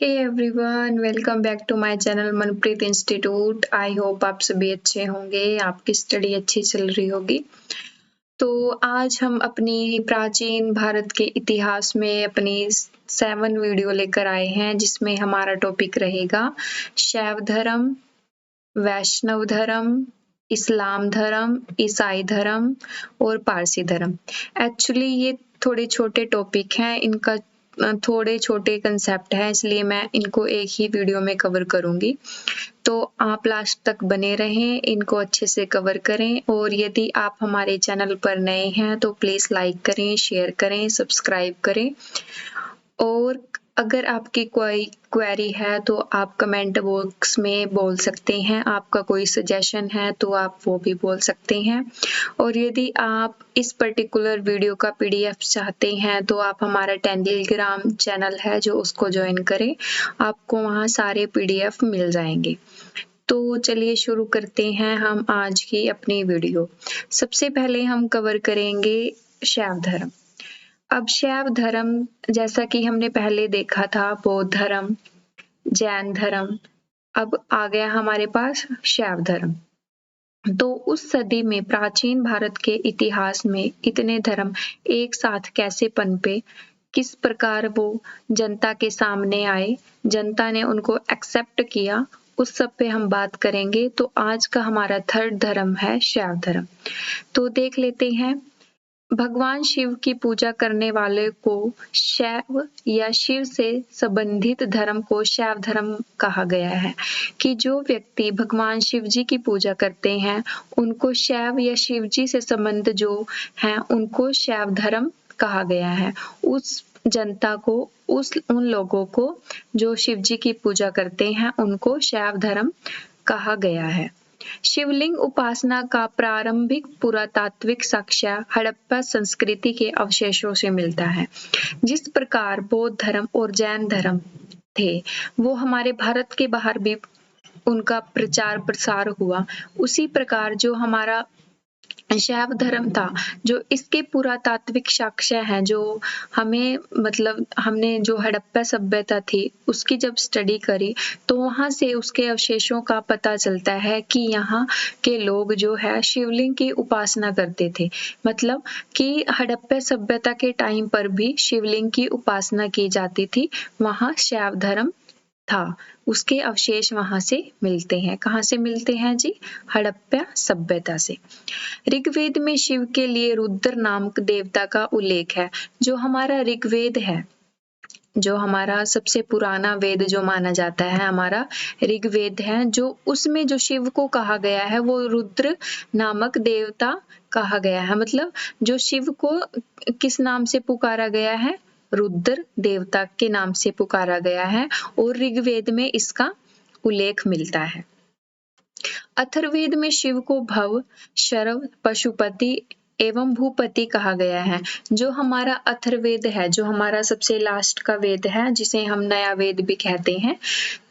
Hey everyone, welcome back to my channel Manpreet institute. I hope आप सभी अच्छे होंगे, आपकी स्टडी अच्छी चल रही होगी। तो आज हम अपनी प्राचीन भारत के इतिहास में अपनी 7 वीडियो लेकर आए हैं, जिसमें हमारा टॉपिक रहेगा शैव धर्म, वैष्णव धर्म, इस्लाम धर्म, ईसाई धर्म और पारसी धर्म। एक्चुअली ये थोड़े छोटे टॉपिक हैं, इनका थोड़े छोटे कंसेप्ट हैं, इसलिए मैं इनको एक ही वीडियो में कवर करूंगी। तो आप लास्ट तक बने रहें, इनको अच्छे से कवर करें। और यदि आप हमारे चैनल पर नए हैं तो प्लीज़ लाइक करें, शेयर करें, सब्सक्राइब करें। और अगर आपकी कोई क्वेरी है तो आप कमेंट बॉक्स में बोल सकते हैं। आपका कोई सजेशन है तो आप वो भी बोल सकते हैं। और यदि आप इस पर्टिकुलर वीडियो का पीडीएफ चाहते हैं तो आप हमारा टेलीग्राम चैनल है जो उसको ज्वाइन करें, आपको वहाँ सारे पीडीएफ मिल जाएंगे। तो चलिए शुरू करते हैं हम आज की अपनी वीडियो। सबसे पहले हम कवर करेंगे शैव धर्म। अब शैव धर्म, जैसा कि हमने पहले देखा था, बौद्ध धर्म, जैन धर्म, अब आ गया हमारे पास शैव धर्म। तो उस सदी में प्राचीन भारत के इतिहास में इतने धर्म एक साथ कैसे पनपे, किस प्रकार वो जनता के सामने आए, जनता ने उनको एक्सेप्ट किया, उस सब पे हम बात करेंगे। तो आज का हमारा थर्ड धर्म है शैव धर्म। तो देख लेते हैं। भगवान शिव की पूजा करने वाले को शैव या शिव से संबंधित धर्म को शैव धर्म कहा गया है। कि जो व्यक्ति भगवान शिव जी की पूजा करते हैं उनको शैव या शिव जी से संबंध जो है उनको शैव धर्म कहा गया है। उस जनता को, उन लोगों को जो शिव जी की पूजा करते हैं उनको शैव धर्म कहा गया है। शिवलिंग उपासना का प्रारंभिक पुरातात्विक साक्ष्य हड़प्पा संस्कृति के अवशेषों से मिलता है। जिस प्रकार बौद्ध धर्म और जैन धर्म थे वो हमारे भारत के बाहर भी उनका प्रचार प्रसार हुआ, उसी प्रकार जो हमारा शैव धर्म था, जो इसके पुरातात्विक साक्ष्य हैं, जो हमें मतलब हमने जो हड़प्पा सभ्यता थी उसकी जब स्टडी करी तो वहां से उसके अवशेषों का पता चलता है कि यहाँ के लोग जो है शिवलिंग की उपासना करते थे। मतलब कि हड़प्पा सभ्यता के टाइम पर भी शिवलिंग की उपासना की जाती थी, वहां शैव धर्म था। उसके अवशेष वहां से मिलते हैं। कहाँ से मिलते हैं जी? हड़प्पा सभ्यता से। ऋग्वेद में शिव के लिए रुद्र नामक देवता का उल्लेख है। जो हमारा ऋग्वेद है, जो हमारा सबसे पुराना वेद जो माना जाता है, हमारा ऋग्वेद है, जो उसमें जो शिव को कहा गया है वो रुद्र नामक देवता कहा गया है। मतलब जो शिव को किस नाम से पुकारा गया है? रुद्र देवता के नाम से पुकारा गया है। और ऋग्वेद में इसका उल्लेख मिलता है। अथर्ववेद में शिव को भव, शरव, पशुपति एवं भूपति कहा गया है। जो हमारा अथर्ववेद है, जो हमारा सबसे लास्ट का वेद है, जिसे हम नया वेद भी कहते हैं,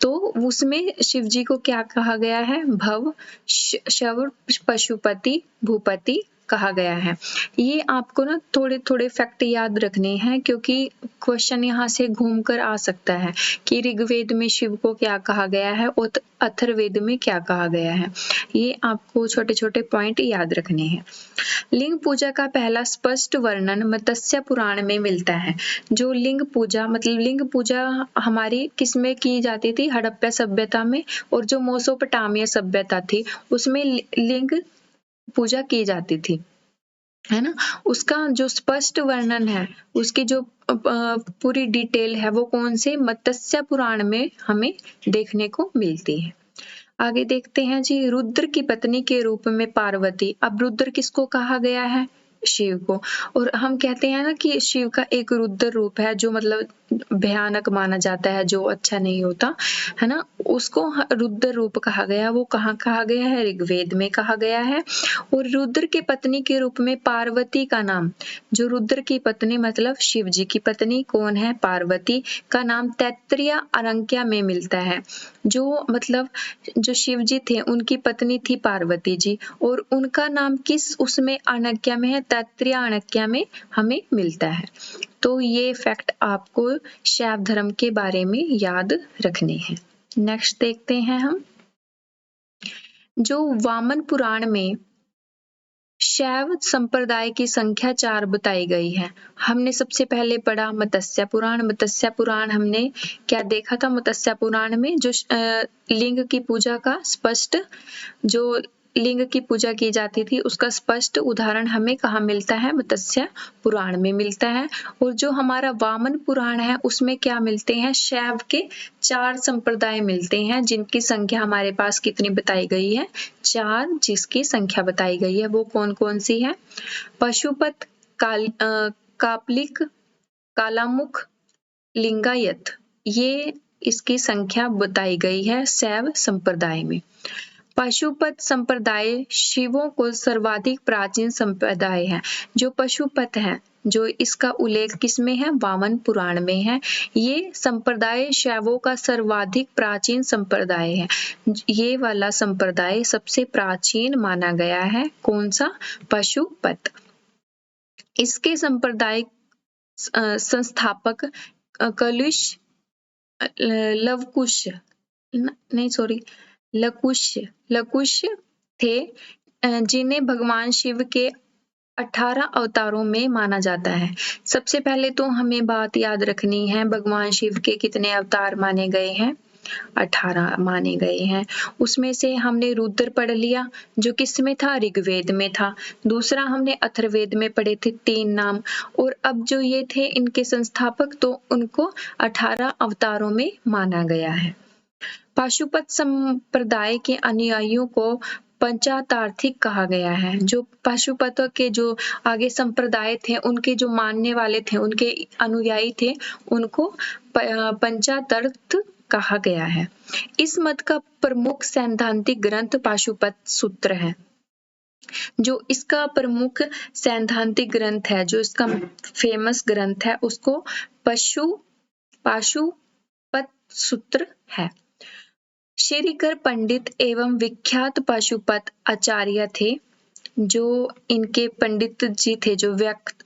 तो उसमें शिव जी को क्या कहा गया है? भव, शव, पशुपति, भूपति कहा गया है। ये आपको ना थोड़े थोड़े फैक्ट याद रखने हैं, क्योंकि क्वेश्चन यहाँ से घूम कर आ सकता है कि ऋग्वेद में शिव को क्या कहा गया है और अथर्ववेद में क्या कहा गया है। ये आपको छोटे छोटे पॉइंट याद रखने हैं। लिंग पूजा का पहला स्पष्ट वर्णन मत्स्य पुराण में मिलता है। जो लिंग पूजा, मतलब लिंग पूजा हमारी किसमें की जाती थी? हड़प्पा सभ्यता में। और जो मेसोपोटामिया सभ्यता थी उसमें लिंग पूजा की जाती थी, है ना। उसका जो स्पष्ट वर्णन है, उसकी जो पूरी डिटेल है, वो कौन से मत्स्य पुराण में हमें देखने को मिलती है। आगे देखते हैं जी। रुद्र की पत्नी के रूप में पार्वती। अब रुद्र किसको कहा गया है? शिव को। और हम कहते हैं ना कि शिव का एक रुद्र रूप है जो मतलब भयानक माना जाता है, जो अच्छा नहीं होता, है ना, उसको रुद्र रूप कहा गया। वो कहाँ कहा गया है? ऋग्वेद में कहा गया है। और रुद्र की पत्नी के रूप में पार्वती का नाम, जो रुद्र की पत्नी मतलब शिव जी की पत्नी कौन है? पार्वती का नाम तैत्तिरीय अरण्या में मिलता है। जो मतलब जो शिव जी थे उनकी पत्नी थी पार्वती जी, और उनका नाम किस उसमें अरण्या में है? तैत्तिरीय में हमें मिलता है। तो ये फैक्ट आपको शैव धर्म के बारे में याद रखने हैं। नेक्स्ट देखते हैं हम, जो वामन पुराण में शैव संप्रदाय की संख्या 4 बताई गई है। हमने सबसे पहले पढ़ा मत्स्य पुराण। मत्स्य पुराण हमने क्या देखा था? मत्स्य पुराण में जो लिंग की पूजा का स्पष्ट, जो लिंग की पूजा की जाती थी उसका स्पष्ट उदाहरण हमें कहाँ मिलता है? मत्स्य पुराण में मिलता है। और जो हमारा वामन पुराण है उसमें क्या मिलते हैं? शैव के 4 संप्रदाय मिलते हैं, जिनकी संख्या हमारे पास कितनी बताई गई है? 4, जिसकी संख्या बताई गई है वो कौन कौन सी है? पशुपत, कापलिक, कालामुख, लिंगायत, ये इसकी संख्या बताई गई है शैव संप्रदाय में। पशुपत संप्रदाय शिवों को सर्वाधिक प्राचीन संप्रदाय है। जो पशुपत है, जो इसका उल्लेख किसमें है? वामन पुराण में है। ये संप्रदाय शैवों का सर्वाधिक प्राचीन संप्रदाय है। ये वाला संप्रदाय सबसे प्राचीन माना गया है। कौन सा? पशुपत। इसके संप्रदाय संस्थापक कलुष, लवकुश, नहीं सॉरी, लकुश थे, जिन्हें भगवान शिव के 18 अवतारों में माना जाता है। सबसे पहले तो हमें बात याद रखनी है, भगवान शिव के कितने अवतार माने गए हैं? 18 माने गए हैं। उसमें से हमने रुद्र पढ़ लिया, जो किसमें था? ऋग्वेद में था। दूसरा हमने अथर्ववेद में पढ़े थे 3 नाम। और अब जो ये थे इनके संस्थापक, तो उनको 18 अवतारों में माना गया है। पाशुपत संप्रदाय के अनुयायियों को पंचातार्थिक कहा गया है। जो पाशुपतों के जो आगे संप्रदाय थे, उनके जो मानने वाले थे, उनके अनुयायी थे, उनको पंचातर्थ कहा गया है। इस मत का प्रमुख सैद्धांतिक ग्रंथ पाशुपत सूत्र है। जो इसका प्रमुख सैद्धांतिक ग्रंथ है, जो इसका फेमस ग्रंथ है, उसको पाशुपत सूत्र है। श्रीकर पंडित एवं विख्यात पाशुपत आचार्य थे। जो इनके पंडित जी थे, जो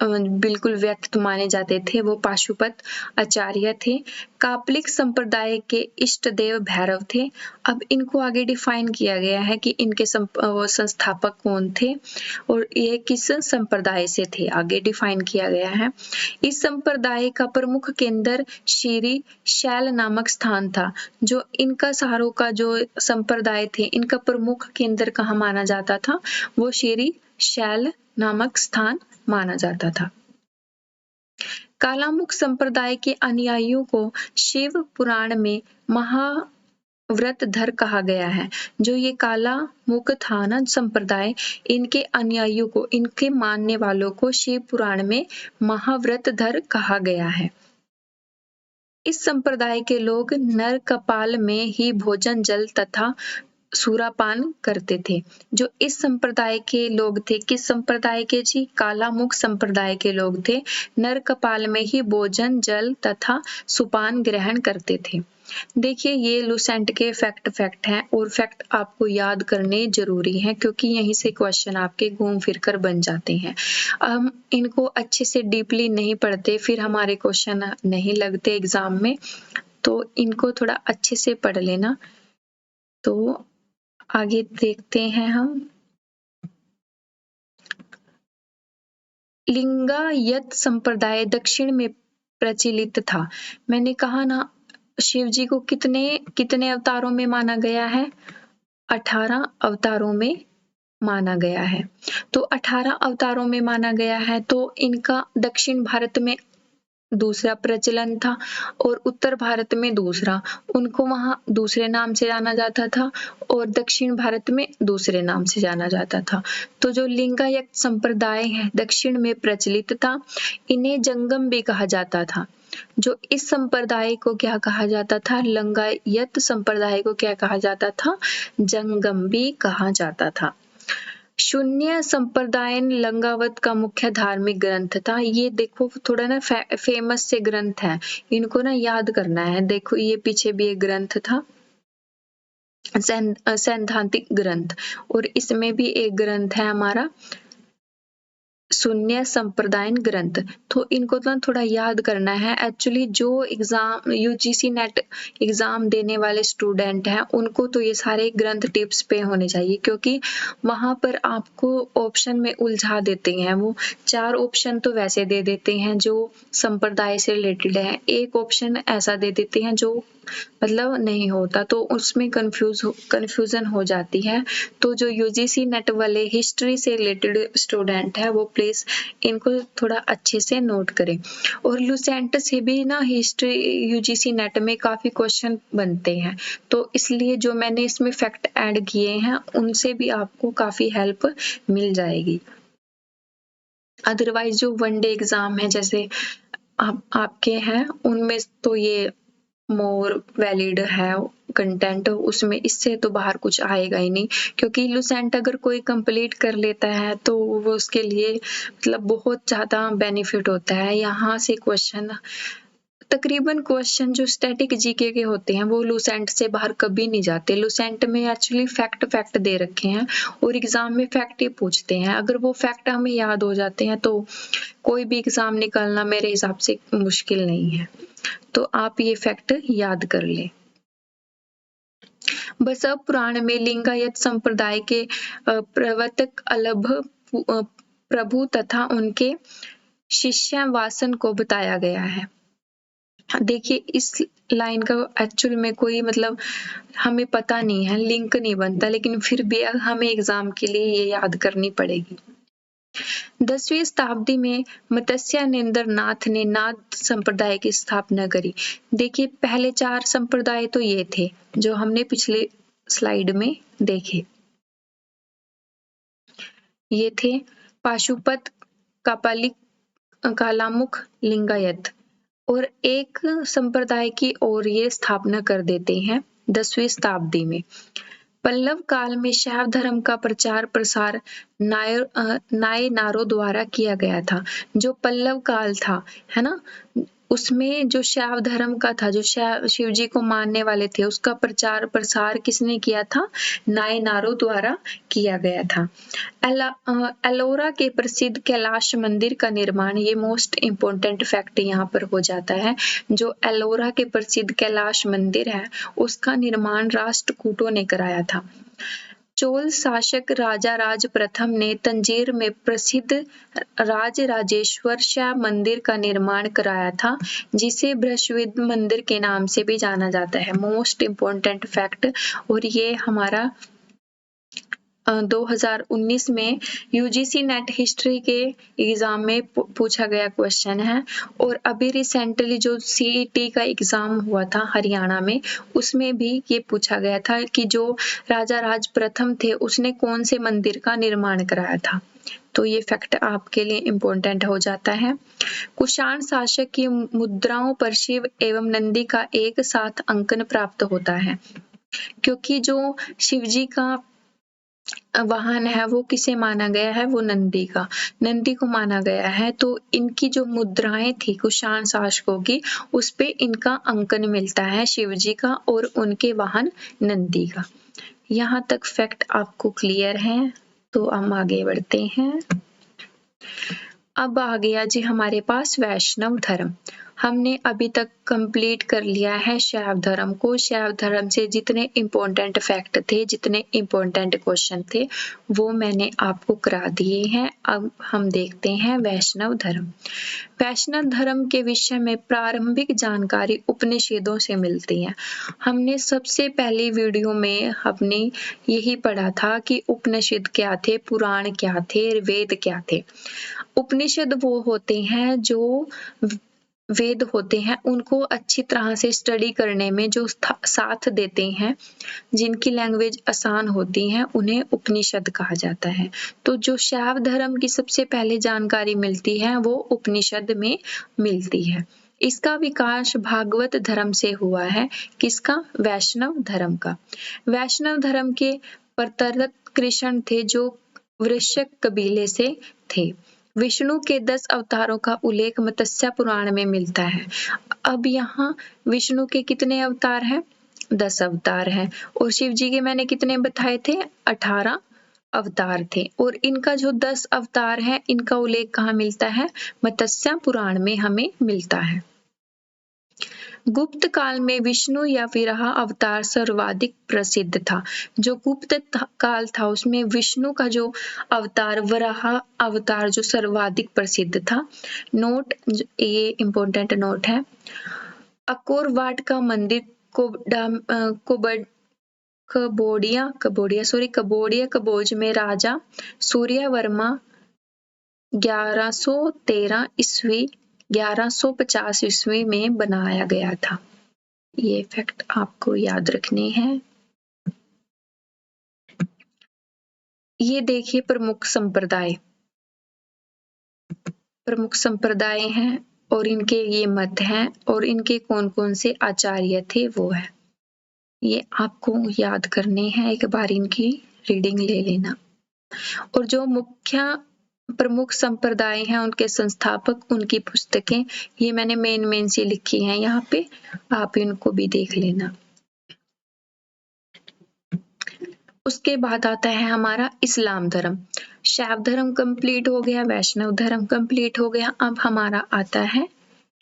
बिल्कुल व्यक्त माने जाते थे, वो पाशुपत आचार्य थे। कापलिक संप्रदाय के इष्ट देव भैरव थे। अब इनको आगे डिफाइन किया गया है कि इनके संस्थापक कौन थे और ये किस संप्रदाय से थे, आगे डिफाइन किया गया है। इस संप्रदाय का प्रमुख केंद्र श्री शैल नामक स्थान था। जो इनका सारों का जो संप्रदाय थे, इनका प्रमुख केंद्र कहाँ माना जाता था? वो श्री शैल नामक स्थान माना जाता था। कालामुख संप्रदाय के अनुयायियों को शिव पुराण में महाव्रतधर कहा गया है। जो ये कालामुख था ना संप्रदाय, इनके अनुयायियों को, इनके मानने वालों को शिव पुराण में महाव्रतधर कहा गया है। इस संप्रदाय के लोग नर कपाल में ही भोजन, जल तथा सूरापान करते थे। जो इस संप्रदाय के लोग थे, किस संप्रदाय के जी? कालामुख संप्रदाय के लोग थे। नर कपाल में ही भोजन, जल तथा सुपान ग्रहण करते थे। देखिए, ये लुसेंट के फैक्ट हैं और फैक्ट आपको याद करने जरूरी हैं, क्योंकि यहीं से क्वेश्चन आपके घूम फिर कर बन जाते हैं। हम इनको अच्छे से डीपली नहीं पढ़ते, फिर हमारे क्वेश्चन नहीं लगते एग्जाम में, तो इनको थोड़ा अच्छे से पढ़ लेना। तो आगे देखते हैं हम, लिंगायत संप्रदाय दक्षिण में प्रचलित था। मैंने कहा ना, शिव जी को कितने अवतारों में माना गया है? 18 अवतारों में माना गया है। तो 18 अवतारों में माना गया है, तो इनका दक्षिण भारत में दूसरा प्रचलन था और उत्तर भारत में दूसरा। उनको वहां दूसरे नाम से जाना जाता था और दक्षिण भारत में दूसरे नाम से जाना जाता था। तो जो लिंगायत संप्रदाय है दक्षिण में प्रचलित था, इन्हें जंगम भी कहा जाता था। जो इस संप्रदाय को क्या कहा जाता था? लिंगायत संप्रदाय को क्या कहा जाता था? जंगम भी कहा जाता था। शून्य संप्रदायन लिंगायत का मुख्य धार्मिक ग्रंथ था। ये देखो थोड़ा ना फेमस से ग्रंथ है, इनको ना याद करना है। देखो ये पीछे भी एक ग्रंथ था, सैद्धांतिक ग्रंथ, और इसमें भी एक ग्रंथ है हमारा शून्य संप्रदायन ग्रंथ। तो इनको तो थोड़ा याद करना है। एक्चुअली जो एग्जाम यूजीसी नेट एग्जाम देने वाले स्टूडेंट हैं उनको तो ये सारे ग्रंथ टिप्स पे होने चाहिए, क्योंकि वहां पर आपको ऑप्शन में उलझा देते हैं। वो 4 ऑप्शन तो वैसे दे देते हैं जो संप्रदाय से रिलेटेड है, एक ऑप्शन ऐसा दे देते हैं जो मतलब नहीं होता, तो उसमें कंफ्यूजन हो जाती है। तो जो यूजीसी नेट वाले हिस्ट्री से रिलेटेड स्टूडेंट है वो प्लीज इनको थोड़ा अच्छे से नोट करें। और लुसेंट से भी ना हिस्ट्री यूजीसी नेट में काफी क्वेश्चन बनते हैं, तो इसलिए जो मैंने इसमें फैक्ट ऐड किए हैं उनसे भी आपको काफी हेल्प मिल जाएगी। अदरवाइज जो वनडे एग्जाम है जैसे आपके हैं उनमें तो ये मोर वैलिड है कंटेंट, उसमें इससे तो बाहर कुछ आएगा ही नहीं, क्योंकि लुसेंट अगर कोई कंप्लीट कर लेता है तो वो उसके लिए मतलब बहुत ज्यादा बेनिफिट होता है। यहाँ से तकरीबन क्वेश्चन जो स्टैटिक जीके के होते हैं वो लुसेंट से बाहर कभी नहीं जाते। लुसेंट में एक्चुअली फैक्ट दे रखे हैं और एग्जाम में फैक्ट ही पूछते हैं। अगर वो फैक्ट हमें याद हो जाते हैं तो कोई भी एग्जाम निकालना मेरे हिसाब से मुश्किल नहीं है। तो आप ये फैक्ट याद कर ले। बसव पुराण में लिंगायत संप्रदाय के प्रवर्तक अलभ प्रभु तथा उनके शिष्य वासन को बताया गया है। देखिए इस लाइन का एक्चुअल में कोई मतलब हमें पता नहीं है, लिंक नहीं बनता, लेकिन फिर भी हमें एग्जाम के लिए ये याद करनी पड़ेगी। 10वीं शताब्दी में मत्स्यानेंद्र नाथ ने नाथ संप्रदाय की स्थापना करी। देखिए पहले 4 संप्रदाय तो ये थे जो हमने पिछले स्लाइड में देखे। ये थे पाशुपत, कापालिक, कालामुख, लिंगायत, और एक संप्रदाय की और ये स्थापना कर देते हैं 10वीं शताब्दी में। पल्लव काल में शैव धर्म का प्रचार प्रसार नायनारों द्वारा किया गया था। जो पल्लव काल था है ना, उसमें जो शैव धर्म का था, जो शिव जी को मानने वाले थे, उसका प्रचार प्रसार किसने किया था? नायनारों द्वारा किया गया था। एलोरा के प्रसिद्ध कैलाश मंदिर का निर्माण, ये मोस्ट इम्पोर्टेंट फैक्ट यहाँ पर हो जाता है। जो एलोरा के प्रसिद्ध कैलाश मंदिर है उसका निर्माण राष्ट्रकूटों ने कराया था। चोल शासक राजा राज प्रथम ने तंजीर में प्रसिद्ध राजराजेश्वर शिव मंदिर का निर्माण कराया था, जिसे बृहस्पति मंदिर के नाम से भी जाना जाता है। मोस्ट इम्पोर्टेंट फैक्ट, और ये हमारा 2019 में यूजीसी नेट हिस्ट्री के एग्जाम में पूछा गया क्वेश्चन है। और अभी रिसेंटली जो सीईटी का एग्जाम हुआ था हरियाणा में, उसमें भी ये पूछा गया था कि जो राजा राज प्रथम थे उसने कौन से मंदिर का निर्माण कराया था। तो ये फैक्ट आपके लिए इम्पोर्टेंट हो जाता है। कुषाण शासक की मुद्राओं पर शिव एवं नंदी का एक साथ अंकन प्राप्त होता है, क्योंकि जो शिव जी का वाहन है वो किसे माना गया है? वो नंदी को माना गया है। तो इनकी जो मुद्राएं थी कुषाण शासकों की, उस पे इनका अंकन मिलता है शिव जी का और उनके वाहन नंदी का। यहाँ तक फैक्ट आपको क्लियर है, तो हम आगे बढ़ते हैं। अब आ गया जी हमारे पास वैष्णव धर्म। हमने अभी तक कंप्लीट कर लिया है शैव धर्म को। शैव धर्म से जितने इम्पोर्टेंट फैक्ट थे, जितने इम्पोर्टेंट क्वेश्चन थे, वो मैंने आपको करा दिए हैं। अब हम देखते हैं वैष्णव धर्म। वैष्णव धर्म के विषय में प्रारंभिक जानकारी उपनिषदों से मिलती है। हमने सबसे पहली वीडियो में हमने यही पढ़ा था कि उपनिषद क्या थे, पुराण क्या थे, वेद क्या थे। उपनिषद वो होते हैं जो वेद होते हैं, उनको अच्छी तरह से स्टडी करने में जो साथ देते हैं, जिनकी लैंग्वेज आसान होती है, उन्हें उपनिषद कहा जाता है। तो जो शैव धर्म की सबसे पहले जानकारी मिलती है वो उपनिषद में मिलती है। इसका विकास भागवत धर्म से हुआ है। किसका? वैष्णव धर्म का। वैष्णव धर्म के प्रवर्तक कृष्ण थे जो वृश्चिक कबीले से थे। विष्णु के 10 अवतारों का उल्लेख मत्स्य पुराण में मिलता है। अब यहाँ विष्णु के कितने अवतार हैं? 10 अवतार हैं। और शिव जी के मैंने कितने बताए थे? 18 अवतार थे और इनका जो 10 अवतार है इनका उल्लेख कहाँ मिलता है? मत्स्य पुराण में हमें मिलता है। गुप्त काल में विष्णु या विराह अवतार सर्वाधिक प्रसिद्ध था। जो गुप्त काल था उसमें विष्णु का जो अवतार वराह अवतार जो सर्वाधिक प्रसिद्ध था। नोट, ये इम्पोर्टेंट नोट है। अकोर वाट का मंदिर कबोडिया कबोज में राजा सूर्यवर्मा 1113 ईस्वी 1150 ईस्वी में बनाया गया था। ये फैक्ट आपको याद रखने हैं। ये देखिए प्रमुख संप्रदाय हैं और इनके ये मत हैं और इनके कौन कौन से आचार्य थे वो है। ये आपको याद करने हैं, एक बार इनकी रीडिंग ले लेना। और जो मुख्य प्रमुख संप्रदाय हैं उनके संस्थापक, उनकी पुस्तकें, ये मैंने मेन सी लिखी हैं यहाँ पे, आप इनको भी देख लेना। उसके बाद आता है हमारा इस्लाम धर्म। शैव धर्म कंप्लीट हो गया, वैष्णव धर्म कंप्लीट हो गया, अब हमारा आता है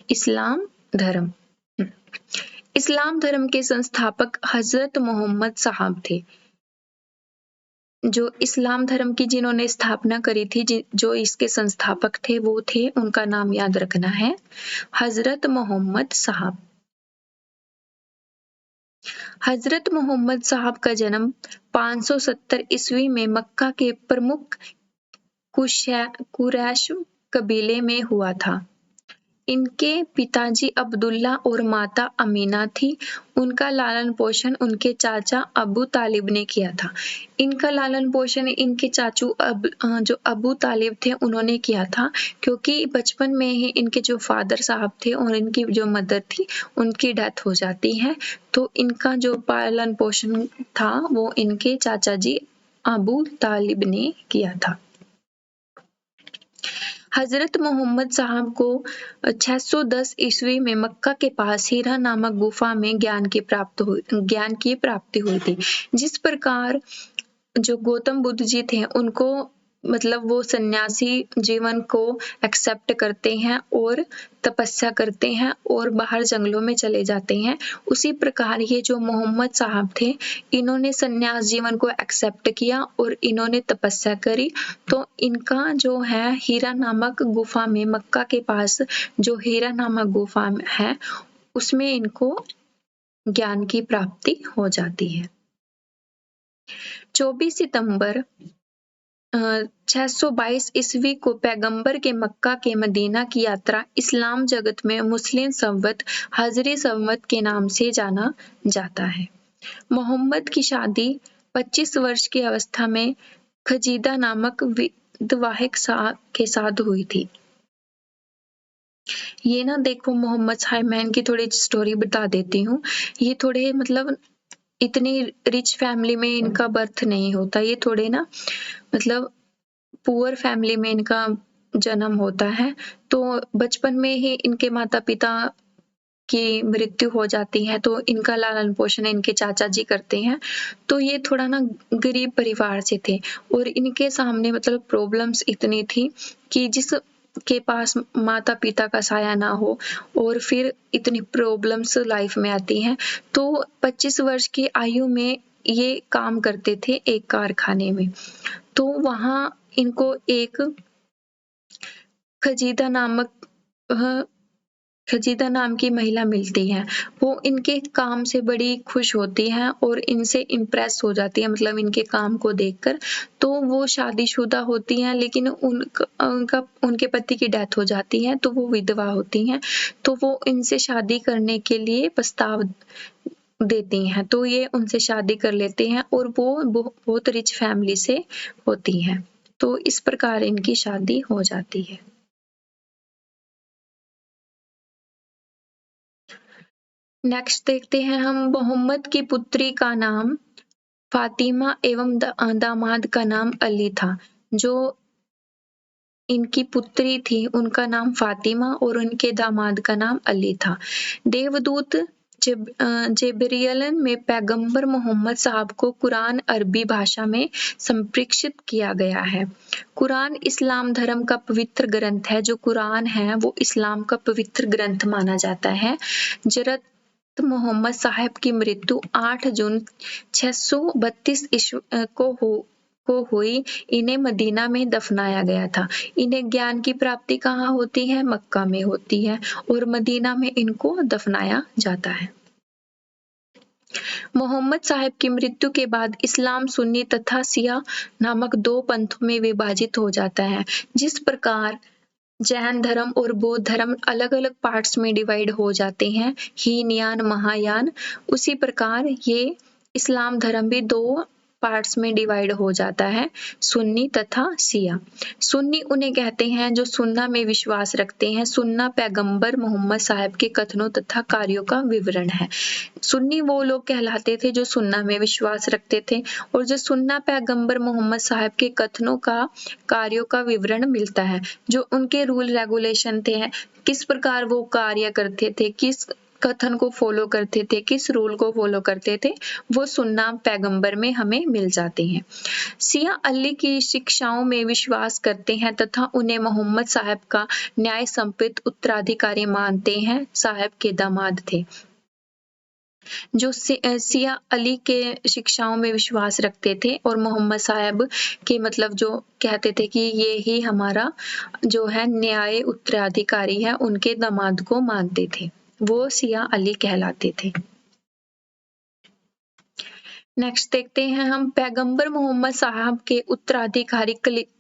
इस्लाम धर्म। इस्लाम धर्म के संस्थापक हजरत मोहम्मद साहब थे। जो इस्लाम धर्म की जिन्होंने स्थापना करी थी, जो इसके संस्थापक थे वो थे, उनका नाम याद रखना है हजरत मोहम्मद साहब। हजरत मोहम्मद साहब का जन्म 570 ईस्वी में मक्का के प्रमुख कुरैश कबीले में हुआ था। इनके पिताजी अब्दुल्ला और माता अमीना थी। उनका लालन पोषण उनके चाचा अबू तालिब ने किया था। इनका लालन पोषण इनके चाचू जो अबू तालिब थे उन्होंने किया था, क्योंकि बचपन में ही इनके जो फादर साहब थे और इनकी जो मदर थी उनकी डेथ हो जाती है, तो इनका जो पालन पोषण था वो इनके चाचा जी अबू तालिब ने किया था। हजरत मोहम्मद साहब को 610 ईस्वी में मक्का के पास हीरा नामक गुफा में ज्ञान की प्राप्ति हुई थी। जिस प्रकार जो गौतम बुद्ध जी थे उनको मतलब वो सन्यासी जीवन को एक्सेप्ट करते हैं और तपस्या करते हैं और बाहर जंगलों में चले जाते हैं, उसी प्रकार ये जो मोहम्मद साहब थे इन्होंने सन्यास जीवन को एक्सेप्ट किया और इन्होंने तपस्या करी। तो इनका जो है हीरा नामक गुफा में, मक्का के पास जो हीरा नामक गुफा है उसमें इनको ज्ञान की प्राप्ति हो जाती है। 24 सितंबर 622 ईस्वी को पैगंबर के मक्का के मदीना की यात्रा इस्लाम जगत में मुस्लिम संवत हजरी संवत के नाम से जाना जाता है। मोहम्मद की शादी 25 वर्ष की अवस्था में खजीदा नामक विधवाहिक के साथ हुई थी। ये ना देखो मोहम्मद साहब, मैं इनकी थोड़ी स्टोरी बता देती हूँ। ये थोड़े मतलब इतनी रिच फैमिली में इनका बर्थ नहीं होता, ये थोड़े ना मतलब पुअर फैमिली में इनका जन्म होता है। तो बचपन में ही इनके माता पिता की मृत्यु हो जाती है, तो इनका लालन पोषण इनके चाचा जी करते हैं। तो ये थोड़ा ना गरीब परिवार से थे और इनके सामने मतलब प्रॉब्लम्स इतनी थी कि जिस के पास माता पिता का साया ना हो और फिर इतनी प्रॉब्लम्स लाइफ में आती हैं। तो 25 वर्ष की आयु में ये काम करते थे एक कारखाने में। तो वहां इनको एक खजीदा नाम की महिला मिलती है। वो इनके काम से बड़ी खुश होती है और इनसे इम्प्रेस हो जाती है, मतलब इनके काम को देखकर। तो वो शादीशुदा होती हैं, लेकिन उनके पति की डेथ हो जाती है, तो वो विधवा होती हैं। तो वो इनसे शादी करने के लिए प्रस्ताव देती हैं, तो ये उनसे शादी कर लेते हैं और वो बहुत रिच फैमिली से होती हैं। तो इस प्रकार इनकी शादी हो जाती है। नेक्स्ट देखते हैं हम, मोहम्मद की पुत्री का नाम फातिमा एवं दामाद का नाम अली था। जो इनकी पुत्री थी उनका नाम फातिमा और उनके दामाद का नाम अली था। देवदूत जेबरियलन में पैगंबर मोहम्मद साहब को कुरान अरबी भाषा में संप्रेषित किया गया है। कुरान इस्लाम धर्म का पवित्र ग्रंथ है। जो कुरान है वो इस्लाम का पवित्र ग्रंथ माना जाता है। जरत मोहम्मद साहब की मृत्यु 8 जून 632 को हुई। इन्हें मदीना में दफनाया गया था। इन्हें ज्ञान की प्राप्ति कहाँ होती है? मक्का में होती है और मदीना में इनको दफनाया जाता है। मोहम्मद साहब की मृत्यु के बाद इस्लाम सुन्नी तथा शिया नामक 2 पंथों में विभाजित हो जाता है। जिस प्रकार जैन धर्म और बौद्ध धर्म अलग अलग पार्ट्स में डिवाइड हो जाते हैं, हीनयान महायान, उसी प्रकार ये इस्लाम धर्म भी 2 पार्ट्स में डिवाइड हो जाता है, सुन्नी तथा शिया। सुन्नी उन्हें कहते हैं जो सुन्ना में विश्वास रखते हैं। सुन्ना पैगंबर मोहम्मद साहब के कथनों तथा कार्यों का विवरण है। सुन्नी वो लोग कहलाते थे जो सुन्ना में विश्वास रखते थे, और जो सुन्ना पैगंबर मोहम्मद साहब के कथनों का कार्यों का विवरण मिलता है, जो उनके रूल रेगुलेशन थे, किस प्रकार वो कार्य करते थे, किस कथन को फॉलो करते थे, किस रूल को फॉलो करते थे, वो सुन्ना पैगंबर में हमें मिल जाते हैं। शिया अली की शिक्षाओं में विश्वास करते हैं तथा उन्हें मोहम्मद साहब का न्याय संपन्न उत्तराधिकारी मानते हैं। साहब के दामाद थे जो शिया अली के शिक्षाओं में विश्वास रखते थे और मोहम्मद साहब के मतलब जो कहते थे कि ये ही हमारा जो है न्याय उत्तराधिकारी है, उनके दामाद को मानते थे, वो शिया अली कहलाते थे। नेक्स्ट देखते हैं हम, पैगंबर मोहम्मद साहब के उत्तराधिकारी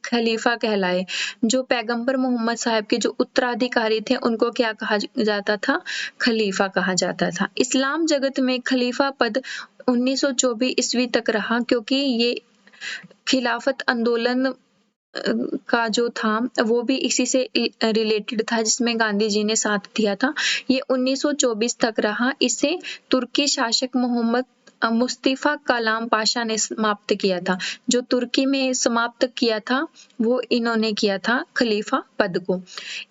खलीफा कहलाए। जो पैगंबर मोहम्मद साहब के जो उत्तराधिकारी थे उनको क्या कहा जाता था? खलीफा कहा जाता था। इस्लाम जगत में खलीफा पद 1924 ईस्वी तक रहा, क्योंकि ये खिलाफत आंदोलन का जो था वो भी इसी से रिलेटेड था, जिसमें गांधी जी ने साथ दिया था। ये 1924 तक रहा। इसे तुर्की शासक मोहम्मद मुस्तफा कलाम पाशा ने समाप्त किया था। जो तुर्की में समाप्त किया था वो इन्होंने किया था खलीफा पद को।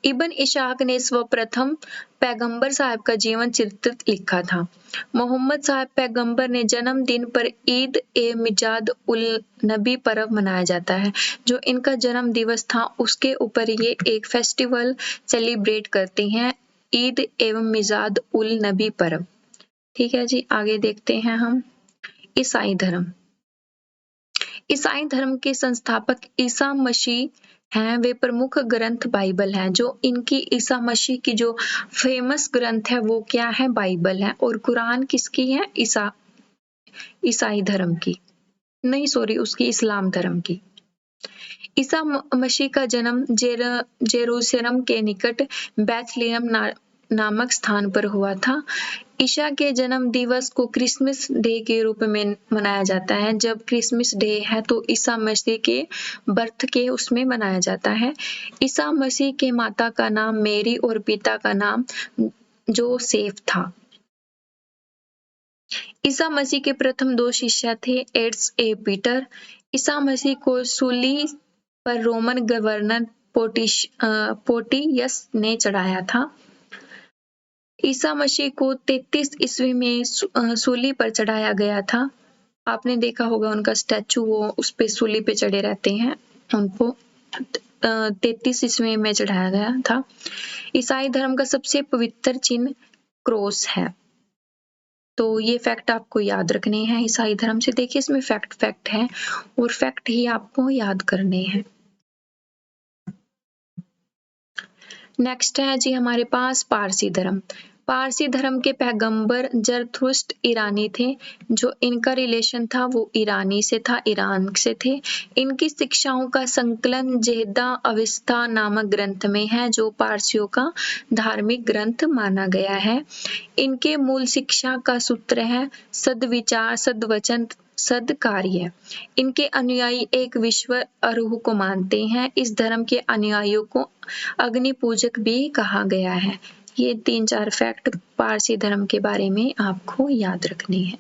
इब्न इशाक ने सर्वप्रथम पैगंबर साहब का जीवन चरित्र लिखा था। मोहम्मद साहब पैगंबर ने जन्मदिन पर ईद ए मिजाद उल नबी पर्व मनाया जाता है। जो इनका जन्म दिवस था उसके ऊपर ये एक फेस्टिवल सेलिब्रेट करते हैं, ईद एवं मिजाद उल नबी पर्व। ठीक है जी, आगे देखते हैं हम ईसाई धर्म। ईसाई धर्म के संस्थापक ईसा मसीह हैं। वे प्रमुख ग्रंथ बाइबल है। जो इनकी ईसा मसीह की जो फेमस ग्रंथ है वो क्या है? बाइबल है। और कुरान किसकी है? ईसाई धर्म की नहीं, सॉरी, उसकी इस्लाम धर्म की। ईसा मसीह का जन्म जेरूसलम के निकट बैथलेहम नामक स्थान पर हुआ था। ईसा के जन्म दिवस को क्रिसमस डे के रूप में मनाया जाता है। जब क्रिसमस डे है तो ईसा मसीह के बर्थ के उसमें मनाया जाता है। ईसा मसीह के माता का नाम मेरी और पिता का नाम जोसेफ था। ईसा मसीह के प्रथम 2 शिष्य थे, एड्स ए पीटर। ईसा मसीह को सूली पर रोमन गवर्नर पोटियस ने चढ़ाया था। ईसा मसीह को 33 ईस्वी में सूली पर चढ़ाया गया था। आपने देखा होगा उनका स्टैचू, वो उस पे सूली पे चढ़े रहते हैं, उनको 33 ईस्वी में चढ़ाया गया था। ईसाई धर्म का सबसे पवित्र चिन्ह क्रॉस है। तो ये फैक्ट आपको याद रखने हैं ईसाई धर्म से। देखिए इसमें फैक्ट है और फैक्ट ही आपको याद करने हैं। नेक्स्ट है जी हमारे पास पारसी धर्म। पारसी धर्म के पैगंबर जरथुस्ट्र ईरानी थे। जो इनका रिलेशन था वो ईरानी से था, ईरान से थे। इनकी शिक्षाओं का संकलन जेहदा अविस्ता नामक ग्रंथ में है, जो पारसियों का धार्मिक ग्रंथ माना गया है। इनके मूल शिक्षा का सूत्र है सद्विचार, सद्वचन, सद्कार्य। इनके अनुयायी एक विश्व अरूह को मानते हैं। इस धर्म के अनुयायियों को अग्नि पूजक भी कहा गया है। ये 3-4 फैक्ट पारसी धर्म के बारे में आपको याद रखने हैं।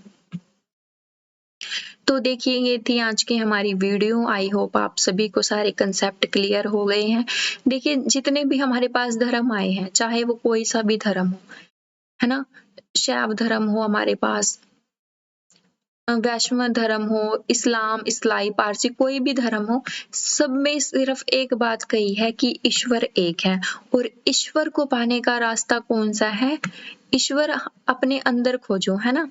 तो देखिए ये थी आज की हमारी वीडियो। आई होप आप सभी को सारे कंसेप्ट क्लियर हो गए हैं। देखिए जितने भी हमारे पास धर्म आए हैं, चाहे वो कोई सा भी धर्म हो, है ना? शैव धर्म हो हमारे पास, वैष्णव धर्म हो, इस्लाम, इस्लाई, पारसी, कोई भी धर्म हो, सब में सिर्फ एक बात कही है कि ईश्वर एक है। और ईश्वर को पाने का रास्ता कौन सा है? ईश्वर अपने अंदर खोजो, है ना?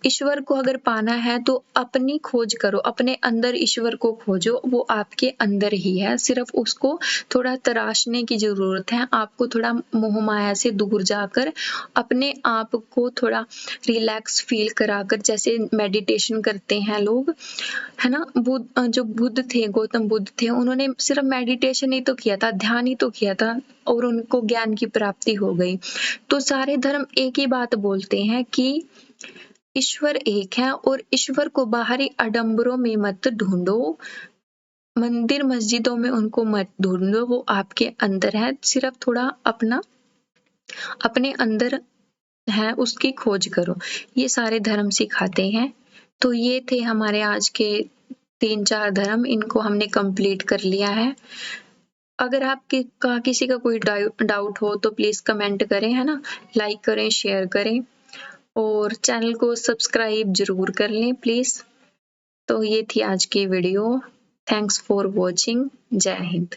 ईश्वर को अगर पाना है तो अपनी खोज करो, अपने अंदर ईश्वर को खोजो, वो आपके अंदर ही है, सिर्फ उसको थोड़ा तराशने की जरूरत है। आपको थोड़ा मोह माया से दूर जाकर अपने आप को थोड़ा रिलैक्स फील कराकर, जैसे मेडिटेशन करते हैं लोग, है ना? जो बुद्ध थे, गौतम बुद्ध थे, उन्होंने सिर्फ मेडिटेशन ही तो किया था, ध्यान ही तो किया था, और उनको ज्ञान की प्राप्ति हो गई। तो सारे धर्म एक ही बात बोलते हैं कि ईश्वर एक है, और ईश्वर को बाहरी आडंबरों में मत ढूंढो, मंदिर मस्जिदों में उनको मत ढूंढो, वो आपके अंदर है। सिर्फ थोड़ा अपने अंदर है, उसकी खोज करो। ये सारे धर्म सिखाते हैं। तो ये थे हमारे आज के 3-4 धर्म, इनको हमने कंप्लीट कर लिया है। अगर किसी का कोई डाउट हो तो प्लीज कमेंट करें, है ना? लाइक करें, शेयर करें, और चैनल को सब्सक्राइब जरूर कर लें प्लीज। तो ये थी आज की वीडियो। Thanks for watching. जय हिंद।